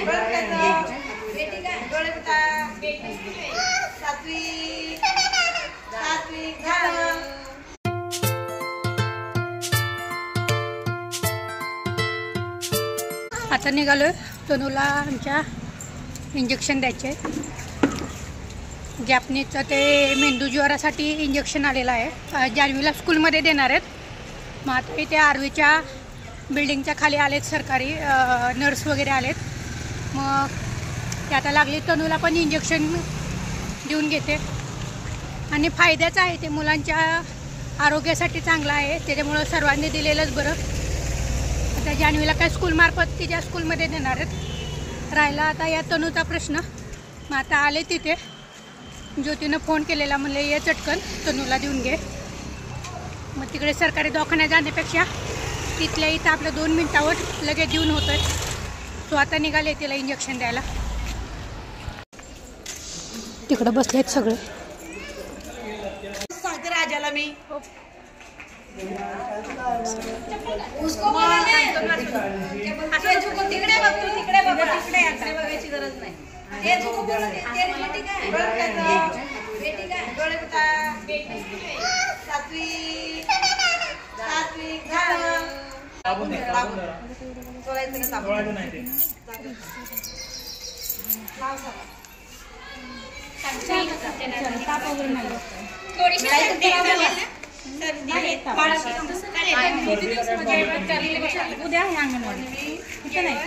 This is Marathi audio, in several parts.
आता निघालोय तनूला आमच्या इंजेक्शन द्यायचे। जॅपनीजचं ते मेंदू ज्वरासाठी इंजेक्शन आलेलं आहे। जान्हवीला स्कूलमध्ये देणार आहेत। मग आता इथे आर्वीच्या बिल्डिंगच्या खाली आलेत सरकारी नर्स वगैरे आलेत। मग ते आता लागले तनूला पण इंजेक्शन देऊन घेते आणि फायद्याचं आहे ते, मुलांच्या आरोग्यासाठी चांगलं आहे, त्याच्यामुळं सर्वांनी दिलेलंच बरं। आता जान्हवीला काय स्कूलमार्फत तिच्या स्कूलमध्ये देणार आहेत। राहिला आता या तनूचा प्रश्न। मग आता आले तिथे, ज्योतीनं फोन केलेला, म्हणले ये चटकन तनूला देऊन घे। मग तिकडे सरकारी दवाखान्यात जाण्यापेक्षा तिथल्या इथं आपलं 2 मिनिटावर लगेच देऊन होतं। तो आता निघाले तिला इंजेक्शन द्यायला। तिकडं बसलेत सगळे। सांगते राजाला मी उसको तिकडे बघ, तू तिकडे बघ, तिकडे इकडे बघायची गरज नाही। ते झुकू बोलू दे, तेरी बेटी काय बेटी काय डोळे बुटा सात्विक सात्विक झालं सोडायचं का सोडायचं नाही ते लाव सगळं ताप वगैरे नाही थोडीशी सर्दी उद्या आहे अंगणवाडी इथं नाही।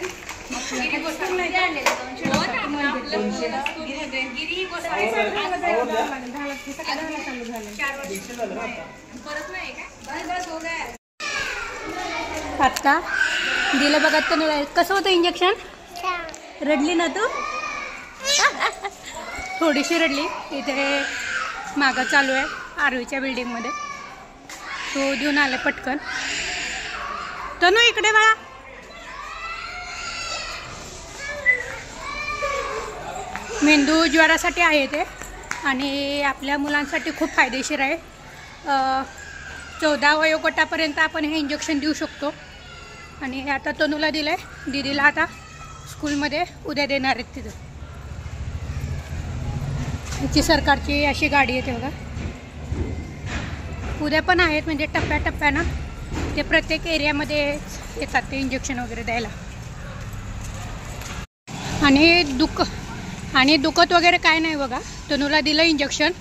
आता दिलं बघा तनूला। कसं होतं इंजेक्शन? रडली ना तू? थोडीशी रडली। इथे मागं चालू आहे आर्वीच्या बिल्डिंगमध्ये, तो देऊन आले पटकन। तनू इकडे बाळा। मेंदू ज्वरासाठी आहे ते आणि आपल्या मुलांसाठी खूप फायदेशीर आहे। 14 वयोगटापर्यंत आपण हे इंजेक्शन देऊ शकतो आणि हे आता तनूला दिलं आहे। दीदीला आता स्कूलमध्ये उद्या देणार आहेत तिथं। ह्याची सरकारची अशी गाडी येते बघा, उद्या पण आहेत, म्हणजे टप्प्याटप्प्यानं ते प्रत्येक एरियामध्ये येतात ते इंजेक्शन वगैरे द्यायला। आणि दुखत वगैरे काय नाही बघा। तनूला दिलं इंजेक्शन,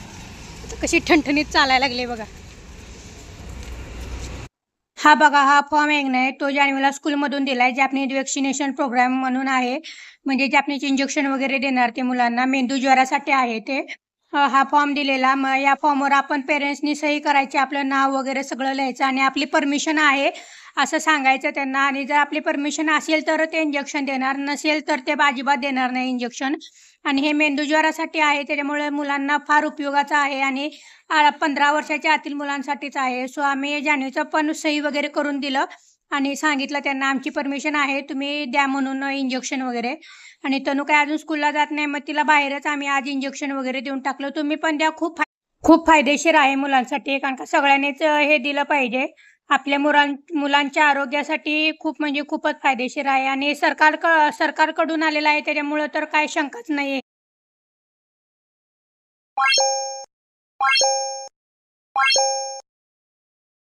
कशी ठणठणीत चालायला लागले बघा। हा बघा, हा फॉर्म एक नाही, तो जान्हवीला स्कूलमधून दिला आहे। जॅपनीज वॅक्सिनेशन प्रोग्राम म्हणून आहे, म्हणजे जॅपनीज इंजेक्शन वगैरे देणार ते मुलांना, मेंदू ज्वरासाठी आहे ते। हा फॉर्म दिलेला। मग या फॉर्मवर आपण पेरेंट्सनी सही करायची, आपलं नाव वगैरे सगळं लिहायचं आणि आपली परमिशन आहे असं सांगायचं त्यांना। आणि जर आपली परमिशन असेल तर ते इंजेक्शन देणार, नसेल तर ते अजिबात देणार नाही इंजेक्शन। आणि हे मेंदू ज्वरासाठी आहे, त्याच्यामुळे मुलांना फार उपयोगाचं आहे आणि 15 वर्षाच्या आतील मुलांसाठीच आहे। सो आम्ही जान्हवीचं पण सही वगैरे करून दिलं आणि सांगितलं त्यांना आमची परमिशन आहे, तुम्ही द्या म्हणून इंजेक्शन वगैरे। आणि तनू काय अजून स्कूलला जात नाही, मग तिला बाहेरच आम्ही आज इंजेक्शन वगैरे देऊन टाकलं। तुम्ही पण द्या, खूप फायदेशीर आहे मुलांसाठी, कारण का सगळ्यांनीच हे दिलं पाहिजे। आपल्या मुलांच्या आरोग्यासाठी खूप म्हणजे खूपच फायदेशीर आहे आणि सरकारकडून आलेलं आहे, त्याच्यामुळं तर काय शंकाच नाही आहे।